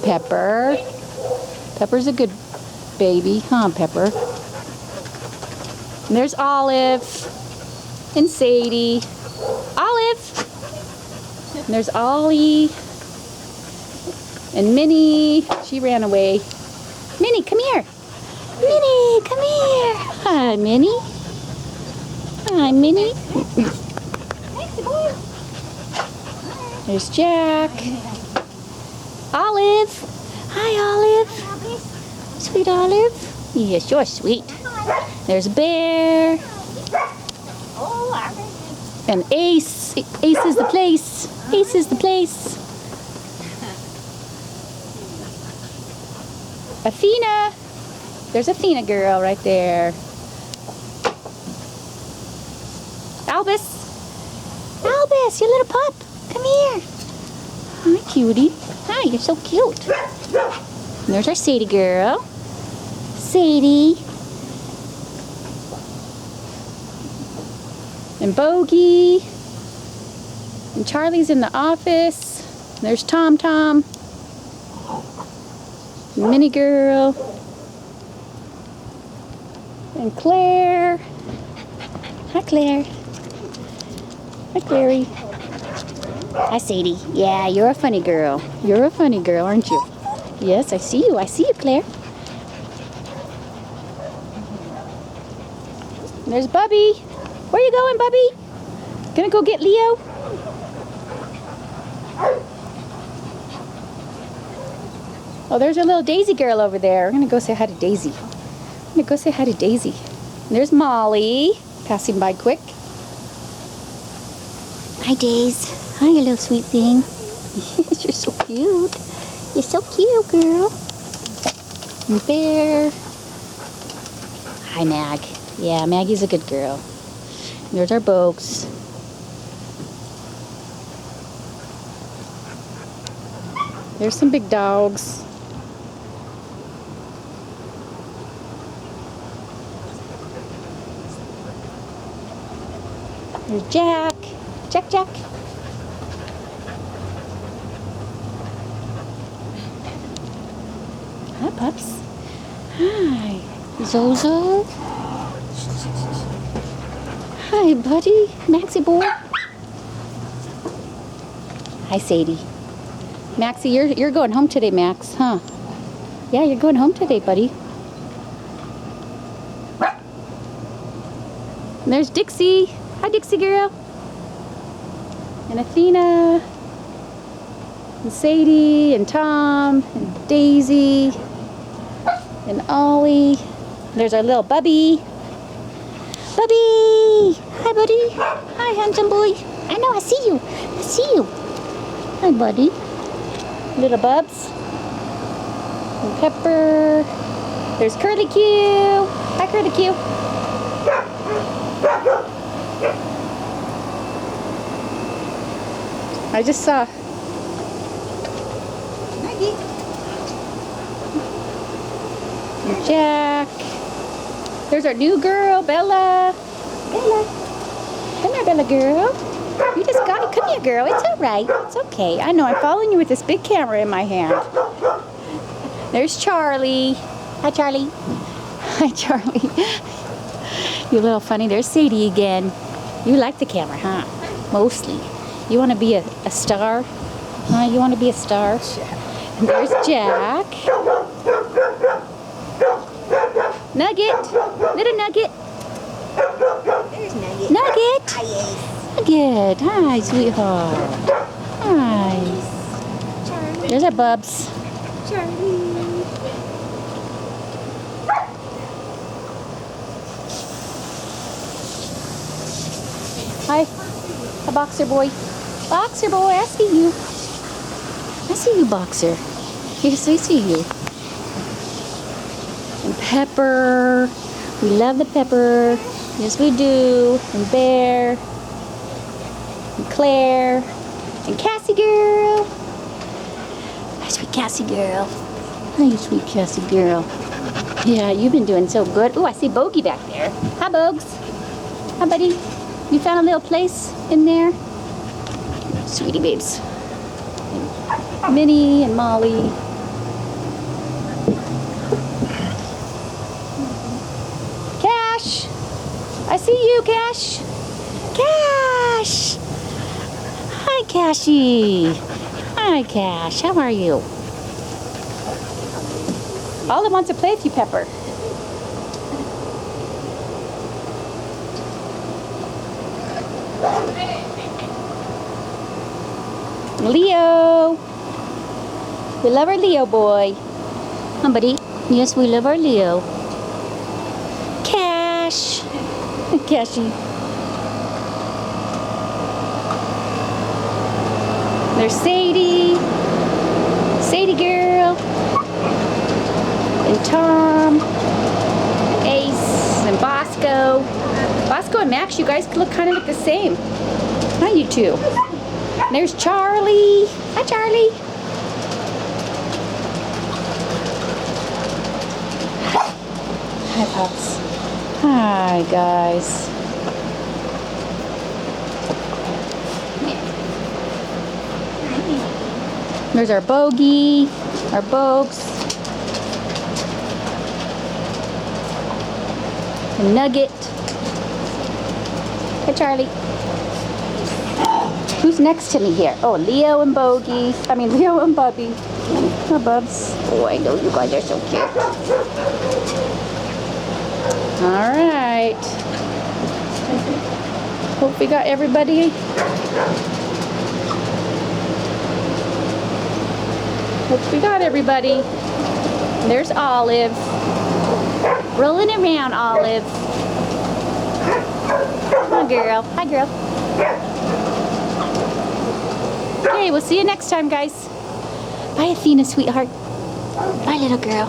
Pepper. Pepper's a good baby, huh, Pepper? And there's Olive and Sadie. Olive! And there's Ollie and Minnie. She ran away. Minnie, come here. Minnie, come here. Hi, Minnie. Hi, Minnie. There's Jack. Olive. Hi, Olive. Sweet Olive. Yes, you're sweet. There's Bear. And Ace. Ace is the place. Ace is the place. Athena. There's Athena girl right there. Albus. Albus, you little pup. Come here. Hi, cutie. Hi, you're so cute. And there's our Sadie girl. Sadie. And Bogey. And Charlie's in the office. There's Tom Tom. Minnie girl. And Claire. Hi, Claire. Hi, Clary. Hi, Sadie. Yeah, you're a funny girl. You're a funny girl, aren't you? Yes, I see you. I see you, Claire. And there's Bubby. Where you going, Bubby? Gonna go get Leo? Oh, there's our little Daisy girl over there. We're gonna go say hi to Daisy. I'm gonna go say hi to Daisy. And there's Molly, passing by quick. Hi, Daisy. Hi, you little sweet thing. Yes, you're so cute. You're so cute, girl. And Bear. Hi, Mag. Yeah, Maggie's a good girl. And there's our Bogues. There's some big dogs. There's Jack. Jack, Jack. Hi, pups. Hi. Zozo. Hi, buddy. Maxie boy. Hi, Sadie. Maxie, you're going home today, Max, huh? Yeah, you're going home today, buddy. And there's Dixie. Hi, Dixie girl. And Athena. And Sadie and Tom and Daisy and Ollie. There's our little Bubby. Bubby! Hi, buddy. Hi, handsome boy. I know, I see you. I see you. Hi, buddy. Little Bubs. And Pepper. There's Curly Q. Hi, Curly Q. I just saw Jack. There's our new girl, Bella. Bella. Come here, Bella girl. You just got it. Come here, girl. It's all right. It's okay. I know. I'm following you with this big camera in my hand. There's Charlie. Hi, Charlie. Hi, Charlie. You little funny. There's Sadie again. You like the camera, huh? Mostly. You want to be a star? Huh? You want to be a star? And there's Jack. Nugget. Little Nugget. There's Nugget. Nugget. Hi, Ace. Nugget. Hi, sweetheart. Hi. Charlie. There's our Bubs. Charlie. Hi. A boxer boy. Boxer boy, I see you. I see you, Boxer. Yes, I see you. And Pepper. We love the Pepper. Yes, we do. And Bear. And Claire. And Cassie girl. Hi, sweet Cassie girl. Hi, sweet Cassie girl. Yeah, you've been doing so good. Oh, I see Bogey back there. Hi, Bogues. Hi, buddy. You found a little place in there? Sweetie babes. Minnie and Molly. Cash! I see you, Cash! Cash! Hi, Cashy! Hi, Cash. How are you? Olive wants to play with you, Pepper. Leo! We love our Leo boy. Huh, buddy? Yes, we love our Leo. Cash! Cashy. There's Sadie. Sadie girl. And Tom. Ace. And Bosco. Bosco and Max, you guys look kind of look the same. Hi, you two. And there's Charlie. Hi, Charlie. Hi, Pops. Hi, guys. There's our Bogey, our Bogues, and Nugget. Hi, Charlie. Who's next to me here? Oh, Leo and Bogey. I mean, Leo and Bubby. Hi, Bubs. Oh, I know you guys are so cute. All right. Hope we got everybody. Hope we got everybody. There's Olive. Rolling around, Olive. Hi, girl. Hi, girl. Okay, we'll see you next time, guys. Bye, Athena, sweetheart. Bye, little girl.